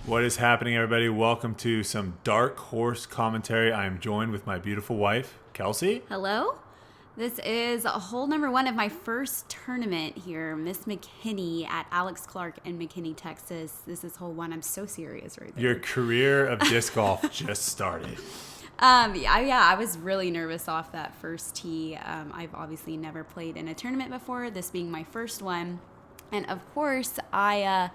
What is happening, everybody? Welcome to some Dark Horse commentary. I am joined with my beautiful wife, Kelsey. Hello. This is hole number 1 of my first tournament here, Miss McKinney at Alex Clark in McKinney, Texas. This is hole 1. I'm so serious right there. Your career of disc golf just started. I was really nervous off that first tee. I've obviously never played in a tournament before, this being my first one. And of course, I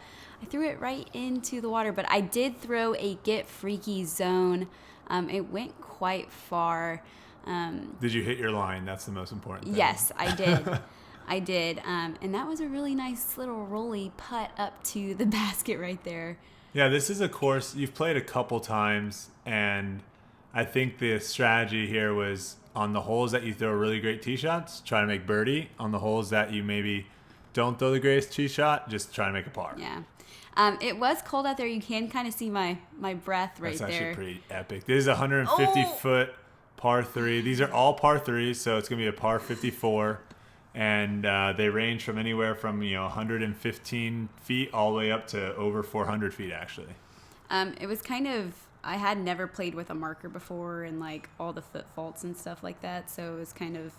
threw it right into the water, but I did throw a get freaky zone. It went quite far. Did you hit your line? That's the most important thing. Yes, I did. I did. And that was a really nice little rolly putt up to the basket right there. Yeah, this is a course you've played a couple times, and I think the strategy here was on the holes that you throw really great tee shots, try to make birdie. On the holes that you maybe don't throw the greatest tee shot, just try to make a par. Yeah. It was cold out there. You can kind of see my breath right there. That's actually pretty epic. This is a 150-foot par 3. These are all par 3s, so it's going to be a par 54. And they range from anywhere from 115 feet all the way up to over 400 feet, actually. It was kind of, I had never played with a marker before and like all the foot faults and stuff like that, so it was kind of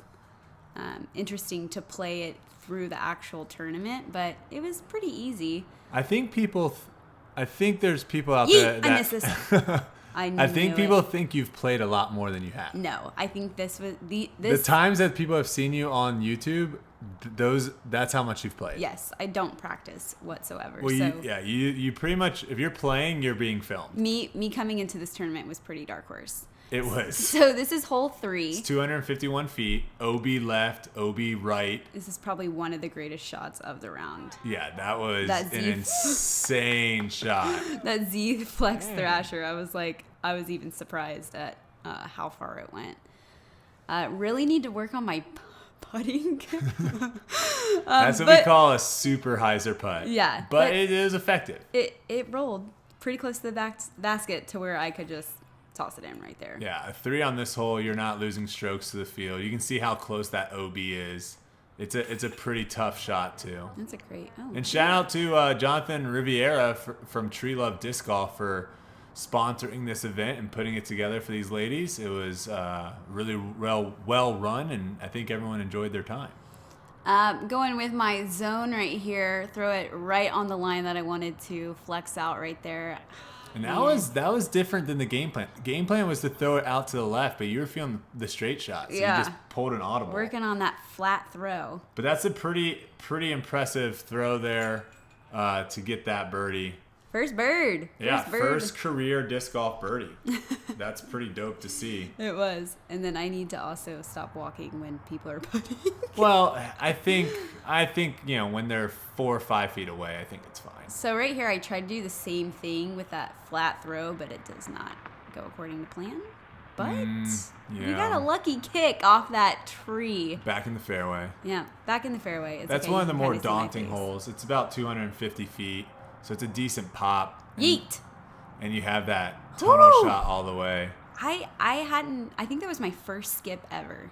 interesting to play it through the actual tournament, but it was pretty easy. I think there's people out there that I missed this. I think people think you've played a lot more than you have. No, I think this was the times that people have seen you on YouTube, that's how much you've played. Yes, I don't practice whatsoever. Well, so you pretty much, if you're playing, you're being filmed. Me coming into this tournament was pretty dark horse. It was. So this is hole 3. It's 251 feet, OB left, OB right. This is probably one of the greatest shots of the round. Yeah, that was an insane shot. That Z flex thrasher, I was even surprised at how far it went. Really need to work on my putting. That's what we call a super hyzer putt. Yeah. But it is effective. It rolled pretty close to the basket to where I could just toss it in right there. Yeah, a 3 on this hole, you're not losing strokes to the field. You can see how close that OB is. It's a pretty tough shot too. That's a great. Oh, and shout out to Jonathan Riviera from Tree Love Disc Golf for sponsoring this event and putting it together for these ladies. It was really well run, and I think everyone enjoyed their time. Going with my zone right here, throw it right on the line that I wanted to flex out right there. And that was different than the game plan. The game plan was to throw it out to the left, but you were feeling the straight shot, so you just pulled an audible. Working on that flat throw. But that's a pretty impressive throw there to get that birdie. First bird. First career disc golf birdie. That's pretty dope to see. It was. And then I need to also stop walking when people are putting. Well, I think when they're 4 or 5 feet away, I think it's fine. So right here, I tried to do the same thing with that flat throw, but it does not go according to plan. But we got a lucky kick off that tree. Back in the fairway. Yeah, back in the fairway. That's one of the more daunting holes. It's about 250 feet, so it's a decent pop. Yeet! And you have that tunnel shot all the way. I think that was my first skip ever,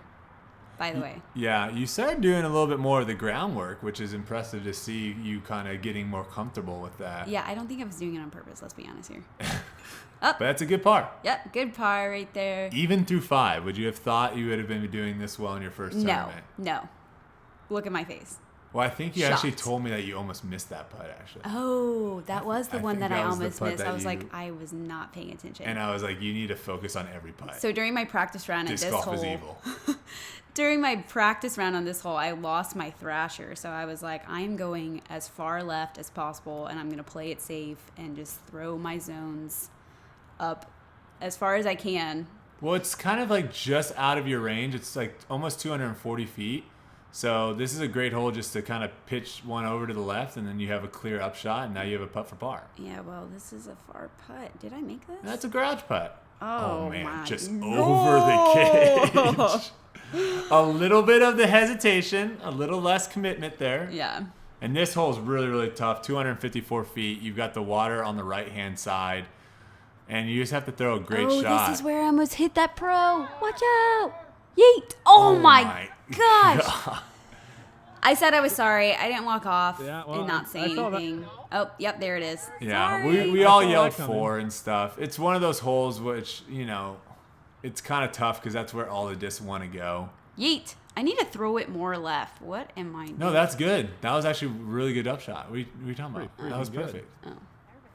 by the way. Yeah, you started doing a little bit more of the groundwork, which is impressive to see you kind of getting more comfortable with that. Yeah, I don't think I was doing it on purpose, let's be honest here. But that's a good par. Yep, good par right there. Even through 5, would you have thought you would have been doing this well in your first tournament? No. Look at my face. Well, I think you actually told me that you almost missed that putt, actually. Oh, that was the one that I almost missed. I was like, I was not paying attention. And I was like, you need to focus on every putt. So during my practice round at this hole... Disc golf is evil. During my practice round on this hole, I lost my thrasher. So I was like, I am going as far left as possible, and I'm going to play it safe and just throw my zones up as far as I can. Well, it's kind of like just out of your range. It's like almost 240 feet. So this is a great hole just to kind of pitch one over to the left, and then you have a clear upshot, and now you have a putt for par. Yeah, well, this is a far putt. Did I make this? That's a garage putt. Oh man, my just God. Over the cage. A little bit of the hesitation, a little less commitment there. Yeah. And this hole is really, really tough. 254 feet. You've got the water on the right-hand side, and you just have to throw a great shot. Oh, this is where I almost hit that pro. Watch out. Yeet. Oh my God. I said I was sorry. I didn't walk off Yeah, well, and not say I saw that. anything. Oh, yep, there it is. Yeah, Sorry. we I all saw that yelled coming. 4 and stuff. It's one of those holes which, it's kind of tough because that's where all the discs want to go. Yeet. I need to throw it more left. What am I doing? No, that's good. That was actually a really good upshot. What are you talking about? Pretty That was good. perfect. Oh.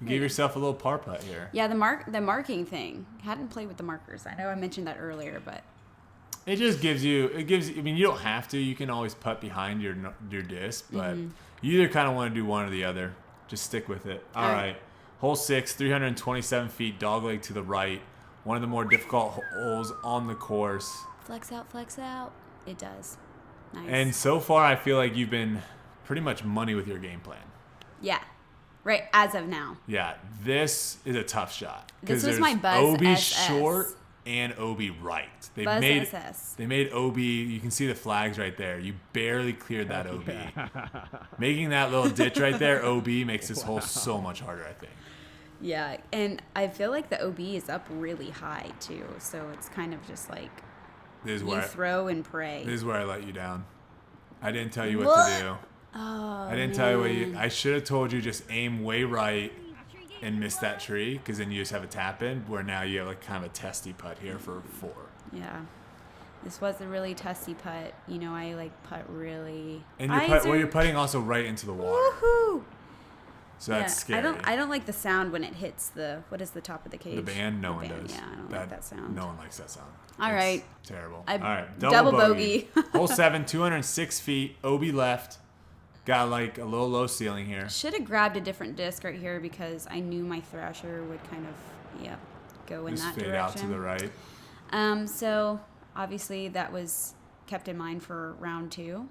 You gave yourself a little par putt here. Yeah, the marking thing. Hadn't played with the markers. I know I mentioned that earlier, but It just gives you. I mean, you don't have to. You can always putt behind your disc, but you either kind of want to do one or the other. Just stick with it. All right. Hole 6, 327 feet, dogleg to the right. One of the more difficult holes on the course. flex out, flex out. It does. Nice. And so far, I feel like you've been pretty much money with your game plan. yeah, right as of now. Yeah, this is a tough shot. This 'Cause was my there's Buzz OB SS. short and OB right. They Buzz made SS. They made OB. You can see the flags right there. You barely cleared that OB. Making that little ditch right there, OB, makes this hole so much harder, I think. Yeah, and I feel like the OB is up really high too, so it's kind of just like This is you where throw and pray. This is where I let you down. I didn't tell you what to do. Oh, I didn't tell you what I should have told you. Just aim way right and miss that tree, because then you just have a tap in. Where now you have like kind of a testy putt here for 4. Yeah, this was a really testy putt. I like putt really. And you're putting also right into the water, Woohoo! so that's scary. I don't like the sound when it hits what is the top of the cage? The band, no The one band, does. Yeah, I don't like that sound. No one likes that sound. All It's right. terrible. I All right, double bogey. Hole 7, 206 feet, OB left. Got like a little low ceiling here. Should have grabbed a different disc right here because I knew my Thrasher would kind of go in Just that fade direction. out to the right. So obviously that was kept in mind for round 2.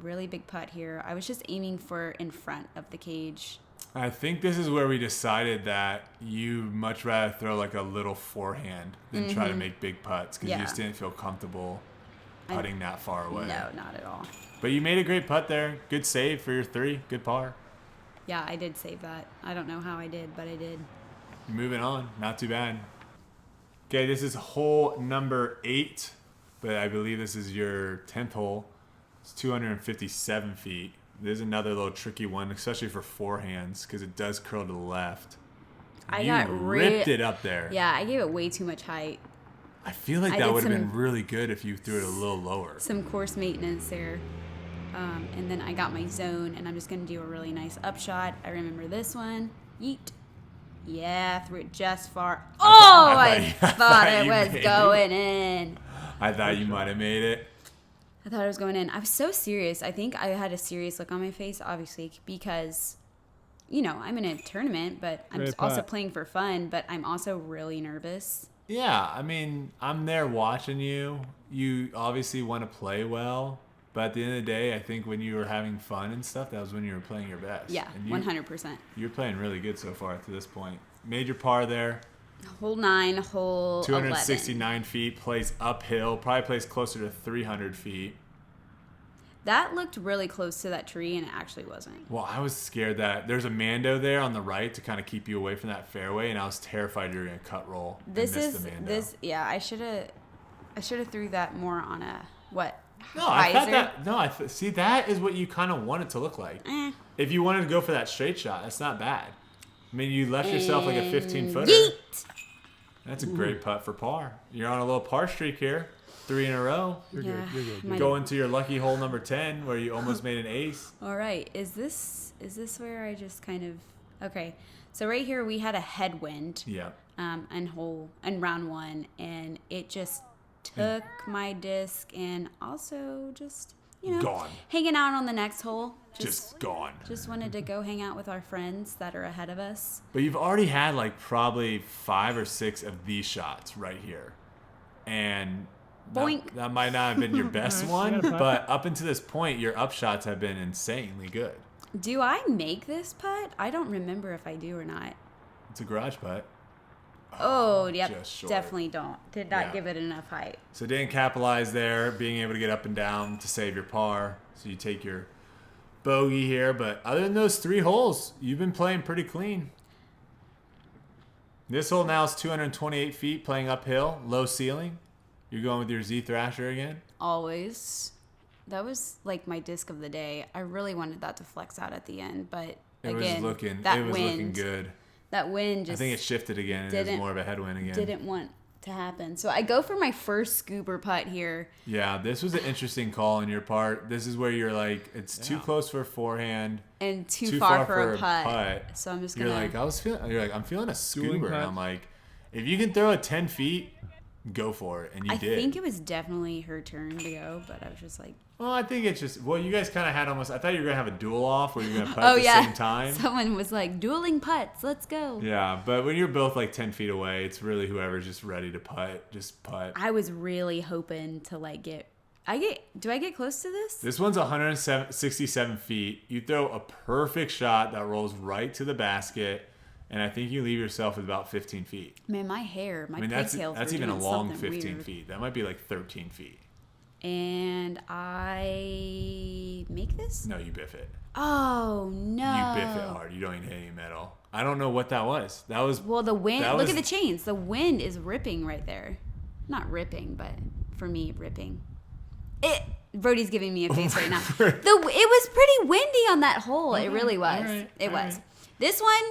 Really big putt here. I was just aiming for in front of the cage. I think this is where we decided that you much rather throw like a little forehand than try to make big putts, because you Yeah. just didn't feel comfortable putting that far away. No, not at all. But you made a great putt there. Good save for your 3. Good par. Yeah, I did save that. I don't know how I did, but I did. Moving on. Not too bad. Okay, this is hole number 8, but I believe this is your 10th hole. It's 257 feet. There's another little tricky one, especially for forehands, because it does curl to the left. You ripped it up there. Yeah, I gave it way too much height. I feel like I that did would have been some- really good if you threw it a little lower. Some course maintenance there. And then I got my zone, and I'm just going to do a really nice upshot. I remember this one. Yeet. Yeah, threw it just far. I thought it you was made going in. I thought you might have made it. I thought it was going in. I was so serious. I think I had a serious look on my face, obviously, because, I'm in a tournament, but I'm Great also putt. playing for fun, but I'm also really nervous. Yeah, I mean, I'm there watching you. You obviously want to play well, but at the end of the day, I think when you were having fun and stuff, that was when you were playing your best. Yeah, And 100%. You're playing really good so far to this point. Made your par there. Hole 9, hole 11. 269 feet, plays uphill, probably plays closer to 300 feet. That looked really close to that tree, and it actually wasn't. Well, I was scared that there's a Mando there on the right to kind of keep you away from that fairway, and I was terrified you were going to cut roll and miss the Mando. Yeah, I should have threw that more on a, No, I thought hyzer? that. See, that is what you kind of want it to look like. If you wanted to go for that straight shot, that's not bad. I mean, you left yourself like a 15-footer. Yeet! That's a great putt for par. You're on a little par streak here. 3 in a row. You're Yeah, good. You're good. might- Go into your lucky hole number 10 where you almost made an ace. All right, is this where I just kind of okay? So right here we had a headwind, Yeah. and round 1, and it just took my disc, and also just Gone. hanging out on the next hole. Just gone. Just wanted to go hang out with our friends that are ahead of us. But you've already had like probably 5 or 6 of these shots right here. And Boink. that might not have been your best one, Yeah, but up until this point, your upshots have been insanely good. Do I make this putt? I don't remember if I do or not. It's a garage putt. Oh, yep. just short. Definitely don't. Did not Yeah. give it enough height. So didn't capitalize there, being able to get up and down to save your par. So you take your bogey here. But other than those 3 holes, you've been playing pretty clean. This hole now is 228 feet, playing uphill, low ceiling. You're going with your Z Thrasher again. Always. that was like my disc of the day. I really wanted that to flex out at the end, but it was again, looking good. That wind just, I think it shifted again. It was more of a headwind again. Didn't want to happen. So I go for my first scooper putt here. Yeah, this was an interesting call on your part. This is where you're like, it's too close for a forehand and too far for a putt. So I'm just gonna. You're like, I'm feeling a scooper, and I'm like, if you can throw it 10 feet, go for it, and you did. I think it was definitely her turn to go, but I was just like. Well, I think it's just, you guys kind of had almost, I thought you were going to have a duel off where you're going to putt at the same time. Someone was like, dueling putts, let's go. Yeah, but when you're both like 10 feet away, it's really whoever's just ready to putt, just putt. I was really hoping to like do I get close to this? This one's 167 feet. You throw a perfect shot that rolls right to the basket, and I think you leave yourself with about 15 feet. Man, my pigtails that's even a long 15 feet. That might be like 13 feet. And I make this? No, you biff it. Oh, no. You biff it hard. You don't even hit any metal. I don't know what that was. That was... Well, the wind... Look at the chains. The wind is ripping right there. Not ripping, but for me, ripping. Brodie's giving me a face right now. It was pretty windy on that hole. Okay. It really was. Right. It was. Right. This one...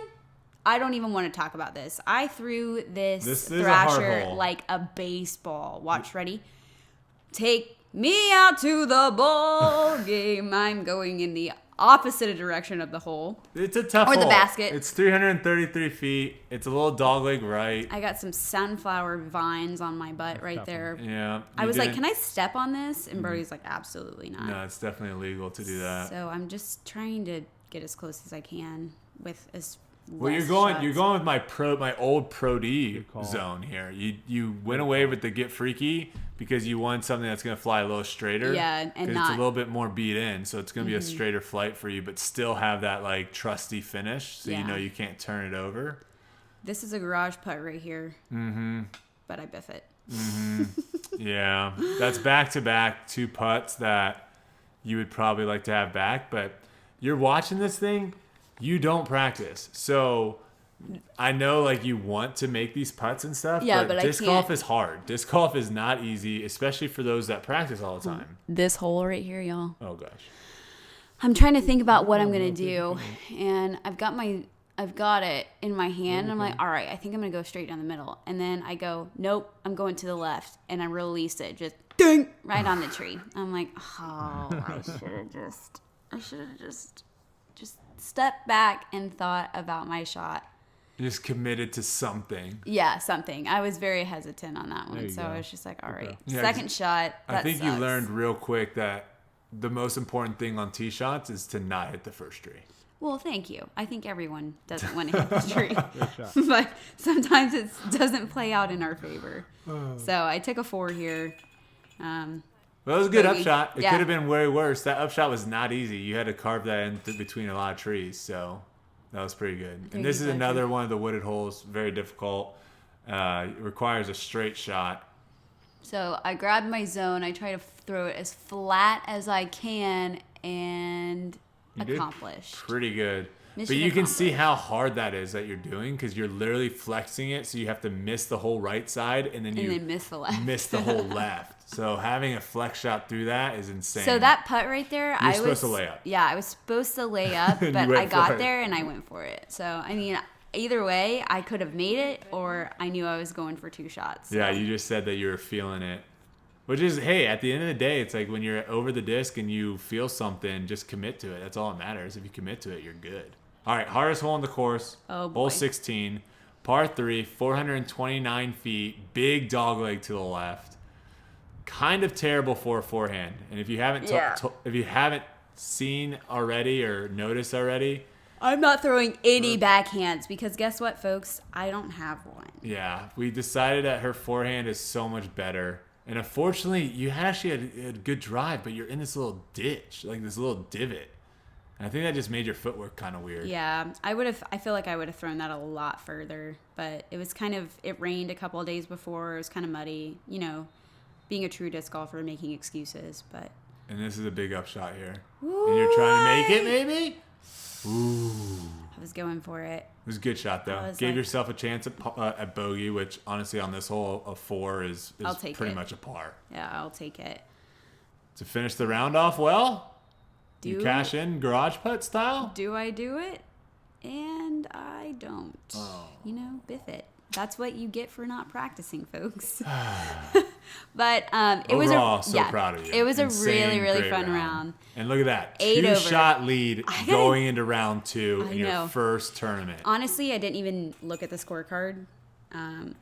I don't even want to talk about this. I threw this Thrasher like a baseball. Watch, ready? Take me out to the ball game. I'm going in the opposite direction of the hole. It's a tough hole. Or the basket. It's 333 feet. It's a little dogleg right. I got some sunflower vines on my butt right there. Yeah. I was like, can I step on this? And Brodie's like, absolutely not. No, it's definitely illegal to do that. So I'm just trying to get as close as I can with as well, you're going with my old Brodie zone here. You went away with the get freaky because you want something that's going to fly a little straighter. Yeah, and it's a little bit more beat in, so it's going to be a straighter flight for you, but still have that like trusty finish, so you know you can't turn it over. This is a garage putt right here. Mm-hmm. But I biff it. Mm-hmm. Yeah, that's back-to-back 2 putts that you would probably like to have back, but you're watching this thing. You don't practice. So I know like you want to make these putts and stuff, but disc golf is hard. Disc golf is not easy, especially for those that practice all the time. This hole right here, y'all. Oh gosh. I'm trying to think about what I'm going to do, and I've got it in my hand, and I'm like, all right, I think I'm going to go straight down the middle. And then I go, nope, I'm going to the left, and I release it just ding right on the tree. I'm like, oh, I should have just stepped back and thought about my shot. Just committed to something. Yeah, something. I was very hesitant on that one, so I was just like, all right, second shot. I think you learned real quick that the most important thing on tee shots is to not hit the first tree. Well, thank you. I think everyone doesn't want to hit the tree, but sometimes it doesn't play out in our favor. So I took a 4 here. Well, that was a good upshot. It could have been way worse. That upshot was not easy. You had to carve that in between a lot of trees, so that was pretty good. And this is another one of the wooded holes, very difficult. It requires a straight shot. So I grab my zone. I try to throw it as flat as I can and accomplish. Pretty good. But you can see how hard that is that you're doing because you're literally flexing it, so you have to miss the whole right side and then miss the left. Miss the whole left. So having a flex shot through that is insane. So that putt right there, I was supposed to lay up. Yeah, I was supposed to lay up, but I got there and I went for it. So I mean, either way, I could have made it, or I knew I was going for 2 shots. So. Yeah, you just said that you were feeling it. Which is, hey, at the end of the day, it's like when you're over the disc and you feel something, just commit to it. That's all that matters. If you commit to it, you're good. All right, hardest hole on the course. Oh, boy. Hole 16, par 3, 429 feet, big dogleg to the left. Kind of terrible for a forehand. And if you haven't seen already or noticed already, I'm not throwing any backhands because guess what, folks? I don't have one. Yeah, we decided that her forehand is so much better. And unfortunately, you actually had a good drive, but you're in this little ditch, like this little divot. And I think that just made your footwork kind of weird. Yeah, I feel like I would have thrown that a lot further, but it was it rained a couple of days before. It was kind of muddy, being a true disc golfer, making excuses, but. And this is a big upshot here. Ooh, and you're trying to make it, maybe? Ooh. I was going for it. It was a good shot, though. Gave yourself a chance at bogey, which honestly on this hole, a 4 is pretty much a par. Yeah, I'll take it. to finish the round off well. You Do cash in garage putt style. Do I do it? And I don't. Oh. You know, biff it. That's what you get for not practicing, folks. But it was Overall, proud of you. It was Insane, a really, really great fun round. And look at that. 8 over. 2-shot lead going into round 2 in your know. first tournament. Honestly, I didn't even look at the scorecard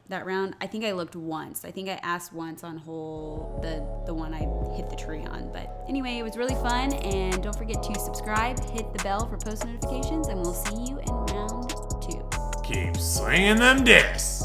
that round. I think I looked once. I think I asked once on hole, the one I hit the tree on. But anyway, it was really fun. And don't forget to subscribe, hit the bell for post notifications, and we'll see you in round 2. Keep slinging them discs.